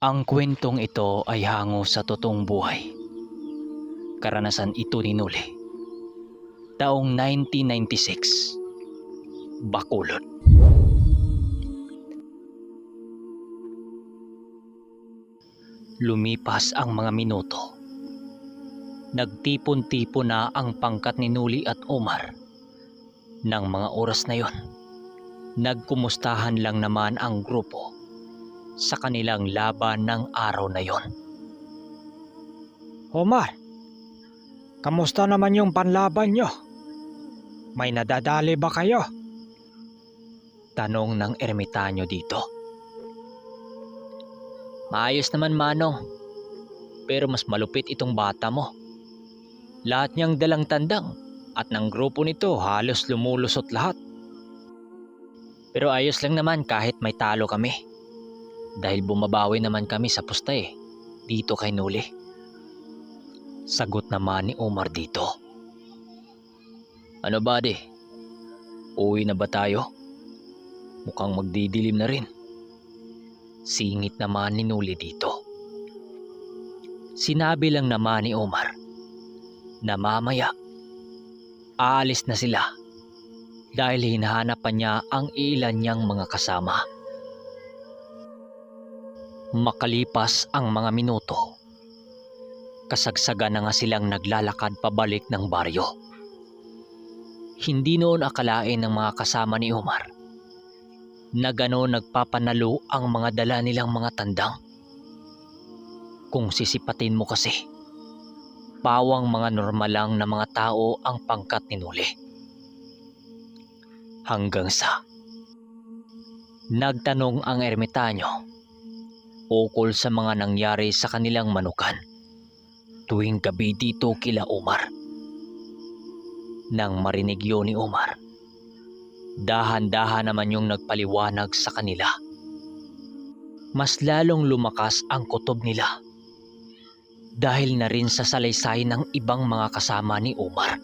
Ang kwentong ito ay hango sa totoong buhay. Karanasan ito ni Noli. Taong 1996, Bacolod. Lumipas ang mga minuto. Nagtipon-tipon na ang pangkat ni Noli at Omar. Nang mga oras na yon, nagkumustahan lang naman ang grupo sa kanilang laban ng araw na yon. Omar, kamusta naman yung panlaban nyo? May nadadali ba kayo? Tanong ng ermitanyo dito. Maayos naman, Manong. Pero mas malupit itong bata mo. Lahat niyang dalang tandang at ng grupo nito halos lumulusot lahat. Pero ayos lang naman kahit may talo kami. Dahil bumabawi naman kami sa pusta dito kay Noli. Sagot naman ni Omar dito. Ano buddy? Uwi na ba tayo? Mukhang magdidilim na rin. Singit naman ni Noli dito. Sinabi lang naman ni Omar na mamaya aalis na sila dahil hinahanap pa niya ang ilan niyang mga kasama. Makalipas ang mga minuto, kasagsagan na nga silang naglalakad pabalik ng baryo. Hindi noon akalain ng mga kasama ni Omar na gano'n nagpapanalo ang mga dala nilang mga tandang. Kung sisipatin mo kasi, pawang mga normal lang na mga tao ang pangkat ni Noli. Hanggang sa nagtanong ang ermitanyo ukol sa mga nangyari sa kanilang manukan tuwing gabi dito kila Omar. Nang marinig yun ni Omar, dahan-dahan naman yung nagpaliwanag sa kanila. Mas lalong lumakas ang kutob nila dahil na rin sa salaysay ng ibang mga kasama ni Omar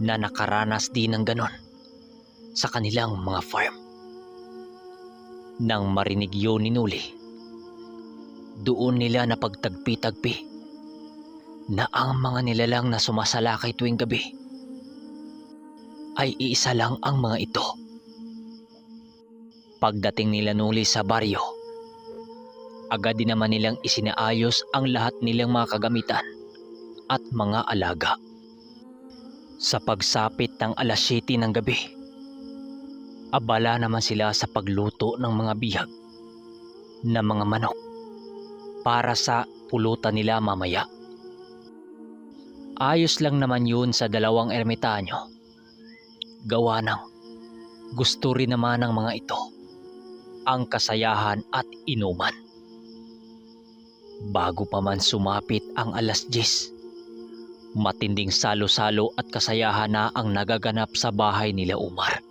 na nakaranas din ng ganon sa kanilang mga farm. Nang marinig yun ni Noli, doon nila napagtagpi-tagpi na ang mga nilalang na sumasalakay tuwing gabi ay iisa lang ang mga ito. Pagdating nila Noli sa baryo, agad din naman nilang isinaayos ang lahat nilang mga kagamitan at mga alaga. Sa pagsapit ng alas 7 ng gabi, abala naman sila sa pagluto ng mga bihag na mga manok para sa pulutan nila mamaya. Ayos lang naman yun sa dalawang ermitanyo. Gawa ng gusto rin naman ng mga ito ang kasayahan at inuman. Bago pa man sumapit ang alas 10, matinding salo-salo at kasayahan na ang nagaganap sa bahay nila Omar.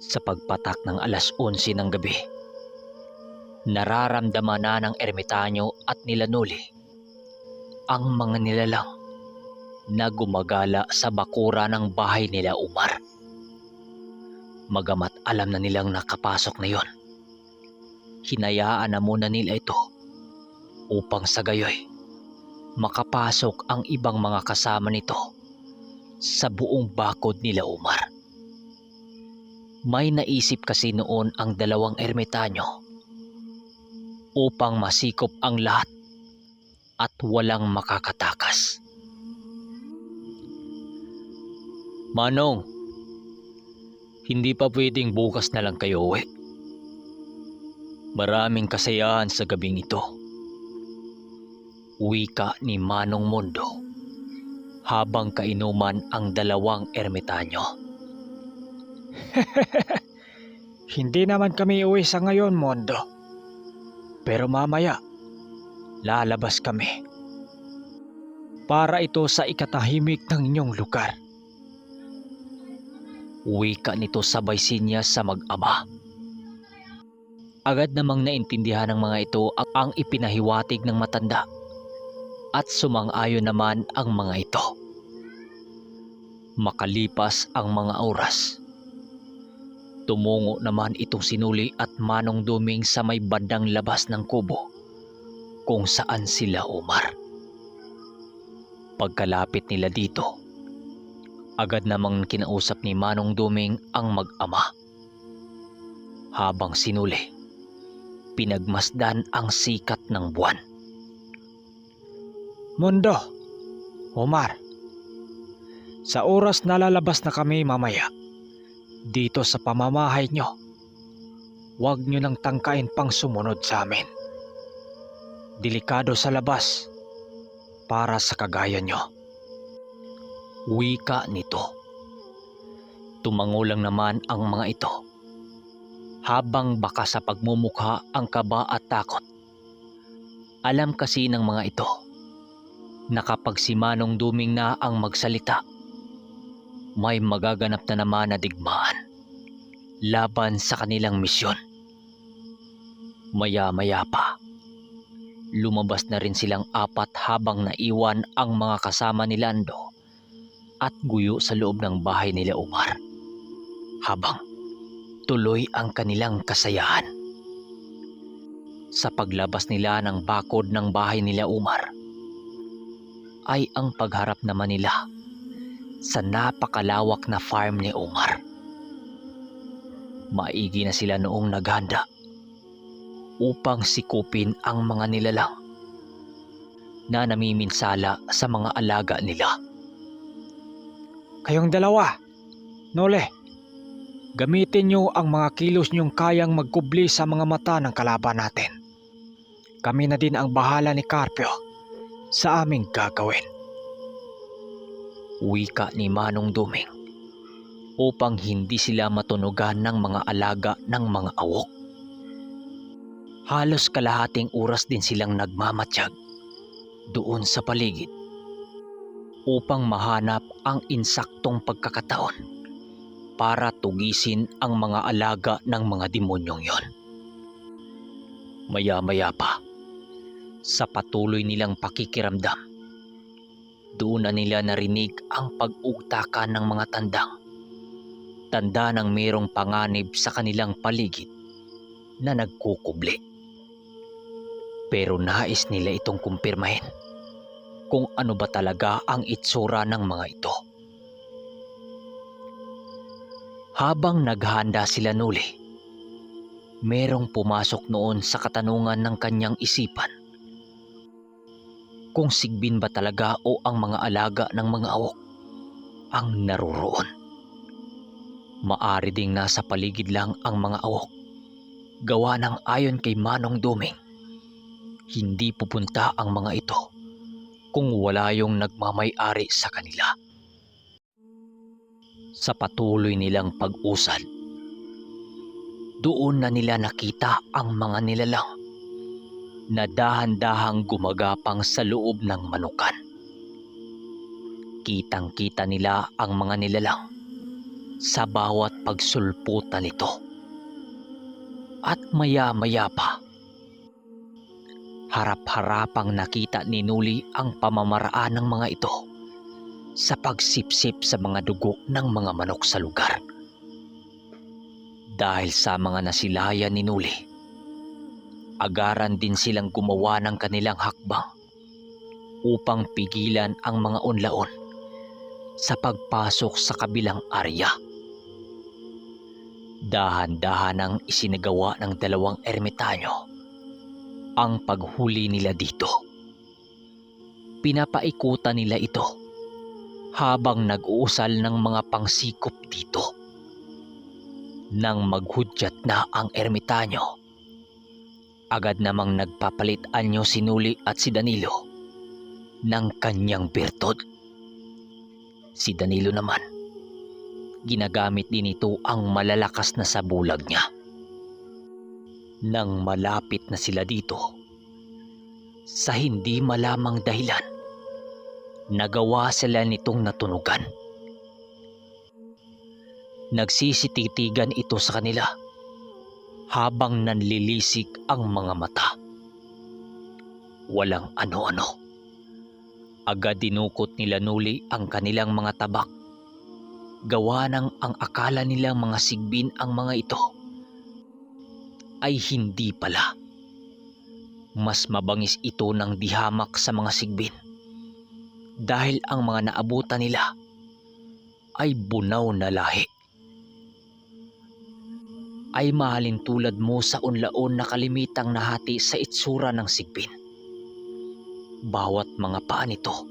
Sa pagpatak ng alas 11 ng gabi, nararamdaman na ng ermitanyo at nila Noli ang mga nilalang na gumagala sa bakura ng bahay nila Omar. Magamat alam na nilang nakapasok na yon, hinayaan na muna nila ito upang sa gayoy makapasok ang ibang mga kasama nito sa buong bakod nila Omar. May naisip kasi noon ang dalawang ermitanyo upang masikop ang lahat at walang makakatakas. Manong, hindi pa pwedeng bukas na lang kayo uwi. Maraming kasayahan sa gabing ito. Wika ni Manong Mondo habang kainuman ang dalawang ermitanyo. Hindi naman kami uwi sa ngayon, Mondo. Pero mamaya, lalabas kami. Para ito sa ikatahimik ng inyong lugar. Wika nito sabay sinya sa mag-ama. Agad namang naintindihan ng mga ito ang ipinahiwatig ng matanda at sumang-ayon naman ang mga ito. Makalipas ang mga oras, Tumungo naman itong sinuli at Manong Duming sa may bandang labas ng kubo kung saan sila umar. Pagkalapit nila dito, agad namang kinausap ni Manong Duming ang mag-ama. Habang sinuli, pinagmasdan ang sikat ng buwan. Mundo, Omar, sa oras na lalabas na kami mamaya, dito sa pamamahay nyo, huwag nyo nang tangkain pang sumunod sa amin. Delikado sa labas para sa kagaya nyo. Wika nito. Tumango lang naman ang mga ito, habang baka sa pagmumukha ang kaba at takot. Alam kasi ng mga ito na kapag si Manong Duming na ang magsalita, may magaganap na naman na digmaan laban sa kanilang misyon. Maya-maya pa, lumabas na rin silang apat habang naiwan ang mga kasama ni Lando at Guyo sa loob ng bahay nila Umar, habang tuloy ang kanilang kasayahan. Sa paglabas nila ng bakod ng bahay nila Umar, ay ang pagharap naman nila sa napakalawak na farm ni Umar. Maigi na sila noong naghanda upang sikupin ang mga nilalang na namiminsala sa mga alaga nila. Kayong dalawa, Nole, gamitin nyo ang mga kilos nyong kayang magkubli sa mga mata ng kalaban natin. Kami na din ang bahala ni Carpio sa aming gagawin. Wika ni Manong Duming upang hindi sila matunugan ng mga alaga ng mga awok. Halos kalahating oras din silang nagmamatsyag doon sa paligid upang mahanap ang insaktong pagkakataon para tugisin ang mga alaga ng mga demonyong yon. Maya-maya pa, sa patuloy nilang pakikiramdam, doon na nila narinig ang pag-ugtakan ng mga tanda ng mayroong panganib sa kanilang paligid na nagkukubli. Pero nais nila itong kumpirmahin kung ano ba talaga ang itsura ng mga ito. Habang naghahanda sila Nuli, merong pumasok noon sa katanungan ng kanyang isipan kung sigbin ba talaga o ang mga alaga ng mga awok ang naroroon. Maari ding nasa paligid lang ang mga awok, gawa ng ayon kay Manong Duming, hindi pupunta ang mga ito kung wala yung nagmamay-ari sa kanila. Sa patuloy nilang pag-usad, doon na nila nakita ang mga nilalang na dahan-dahang gumagapang sa loob ng manukan. Kitang-kita nila ang mga nilalang sa bawat pagsulputan nito. At maya-maya pa, harap-harapang nakita ni Nuli ang pamamaraan ng mga ito sa pagsipsip sa mga dugo ng mga manok sa lugar. Dahil sa mga nasilayan ni Nuli, agaran din silang gumawa ng kanilang hakbang upang pigilan ang mga unlaon sa pagpasok sa kabilang area. Dahan-dahan ang isinagawa ng dalawang ermitanyo ang paghuli nila dito. Pinapaikutan nila ito habang nag-uusal ng mga pangsikop dito. Nang maghudyat na ang ermitanyo, agad namang nagpapalit anyo si Nuli at si Danilo ng kanyang birtod. Si Danilo naman, ginagamit din ito ang malalakas na sabulag niya. Nang malapit na sila dito, sa hindi malamang dahilan, nagawa sila nitong natunugan. Nagsisititigan ito sa kanila habang nanlilisik ang mga mata. Walang ano-ano. Agad dinukot nila Nuli ang kanilang mga tabak Gawa ng ang akala nilang mga sigbin ang mga ito, ay hindi pala. Mas mabangis ito ng dihamak sa mga sigbin dahil ang mga naabutan nila ay bunaw na lahi. Ay mahalin tulad mo sa unlaon na kalimitang nahati sa itsura ng sigbin. Bawat mga paa nito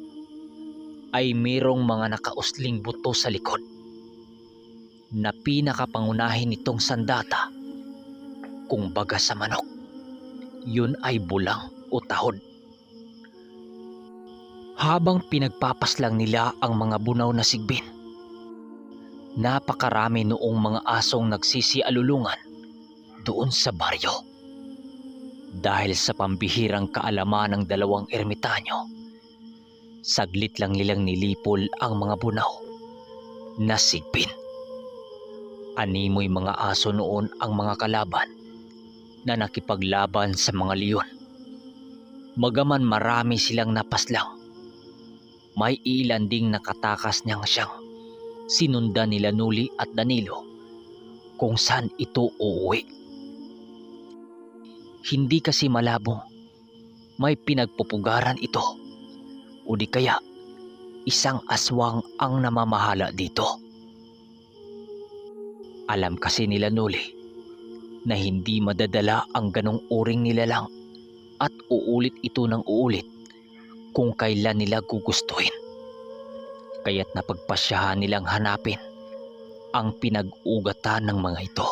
ay mayroong mga nakausling buto sa likod na pinakapangunahin nitong sandata. Kung baga sa manok, yun ay bulang o tahod. Habang pinagpapaslang nila ang mga bunaw na sigbin, napakarami noong mga asong nagsisialulungan doon sa baryo. Dahil sa pambihirang kaalaman ng dalawang ermitanyo, saglit lang nilang nilipol ang mga bunaw na sigbin. Animoy mga aso noon ang mga kalaban na nakipaglaban sa mga leon. Magaman marami silang napaslang, may ilan ding nakatakas niyang siyang sinundan nila Nuli at Danilo kung saan ito uuwi. Hindi kasi malabong may pinagpupugaran ito o di kaya isang aswang ang namamahala dito. Alam kasi nila Nuli na hindi madadala ang ganong uring nilalang at uulit ito ng uulit kung kailan nila gugustuhin. Kaya't napagpasyahan nilang hanapin ang pinag-ugatan ng mga ito.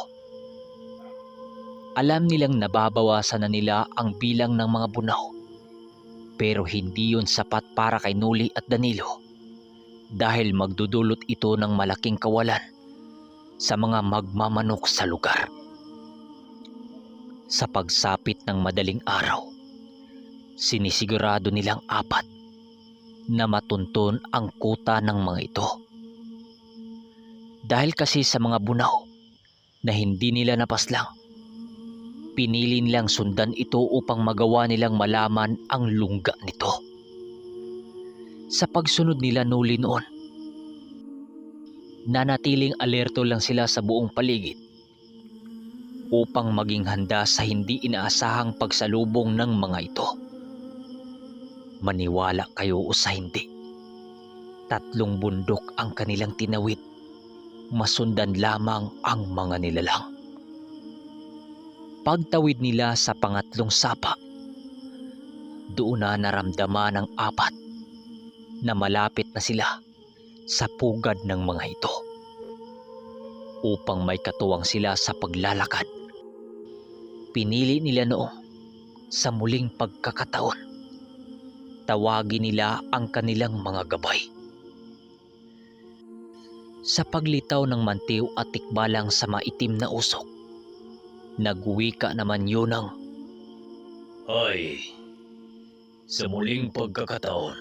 Alam nilang nababawasan na nila ang bilang ng mga bunaw, pero hindi yun sapat para kay Nuli at Danilo dahil magdudulot ito ng malaking kawalan sa mga magmamanok sa lugar. Sa pagsapit ng madaling araw, sinisigurado nilang apat na matunton ang kuta ng mga ito. Dahil kasi sa mga bunaw na hindi nila napaslang, pinili nilang sundan ito upang magawa nilang malaman ang lungga nito. Sa pagsunod nila Nuli noon, nanatiling alerto lang sila sa buong paligid upang maging handa sa hindi inaasahang pagsalubong ng mga ito. Maniwala kayo o sa hindi, 3 bundok ang kanilang tinawid, masundan lamang ang mga nilalang. Pagtawid nila sa pangatlong sapa, doon na naramdaman ng apat na malapit na sila sa pugad ng mga ito. Upang may katuwang sila sa paglalakad, pinili nila noong sa muling pagkakataon, tawagin nila ang kanilang mga gabay. Sa paglitaw ng mantiw at tikbalang sa maitim na usok, nagwika naman yun ng, "Ay, sa muling pagkakataon,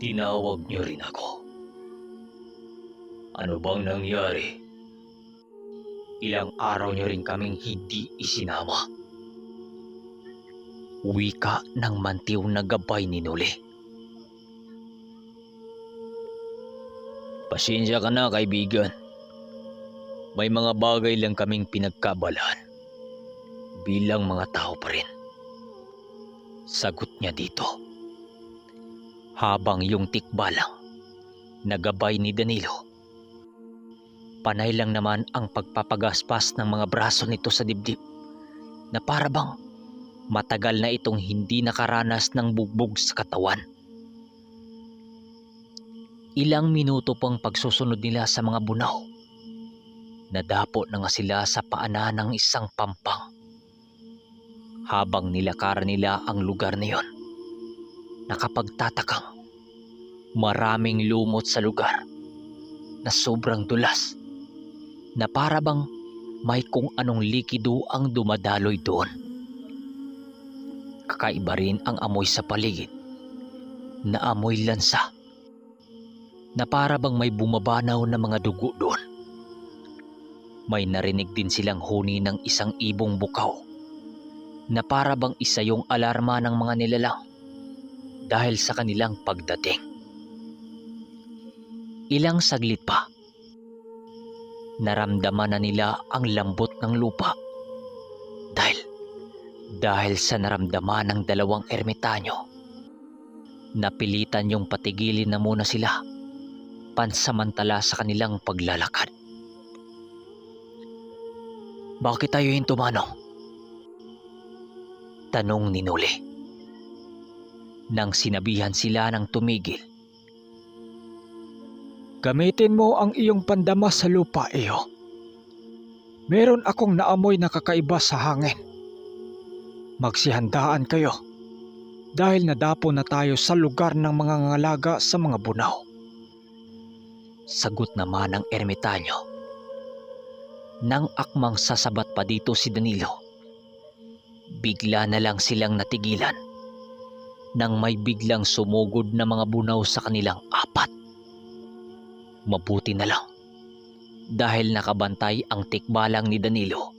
tinawag niyo rin ako. Ano bang nangyari? Ilang araw niyo rin kaming hindi isinama." Wika ng mantiw na gabay ni Nuli. "Pasensya ka na, kaibigan. May mga bagay lang kaming pinagkabalaan bilang mga tao pa rin," sagot niya dito. Habang yung tikbalang na gabay ni Danilo, panay lang naman ang pagpapagaspas ng mga braso nito sa dibdib na para bang matagal na itong hindi nakaranas ng bugbog sa katawan. Ilang minuto pang pagsusunod nila sa mga bunaw, nadapo na nga sila sa paanan ng isang pampang. Habang nilakaran nila ang lugar na yon, nakapagtatakang maraming lumot sa lugar na sobrang dulas, na para bang may kung anong likido ang dumadaloy doon. Kakaiba rin ang amoy sa paligid, na amoy lansa, na para bang may bumabanaw na mga dugo doon. May narinig din silang huni ng isang ibong bukaw, na para bang isa yung alarma ng mga nilalang dahil sa kanilang pagdating. Ilang saglit pa Naramdaman na nila ang lambot ng lupa. Dahil sa naramdaman ng dalawang ermitanyo, napilitan yung patigilin na muna sila pansamantala sa kanilang paglalakad. "Bakit tayo hinto, Manong?" tanong ni Noli. Nang sinabihan sila ng tumigil, Gamitin mo ang iyong pandama sa lupa, iyo. Meron akong naamoy na kakaiba sa hangin. Magsihandaan kayo dahil nadapo na tayo sa lugar ng mga ngalaga sa mga bunaw. sagot naman ng ermitanyo. Nang akmang sasabat pa dito si Danilo, bigla na lang silang natigilan nang may biglang sumugod na mga bunaw sa kanilang apat. Mabuti na lang dahil nakabantay ang tikbalang ni Danilo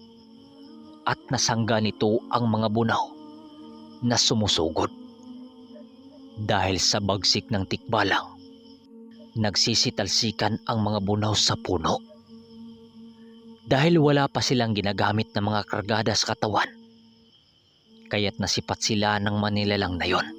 at nasangga nito ang mga bunaw na sumusugod. Dahil sa bagsik ng tikbalang, nagsisitalsikan ang mga bunaw sa puno. Dahil wala pa silang ginagamit na mga kargada sa katawan, kaya't nasipat sila ng manilalang na yon.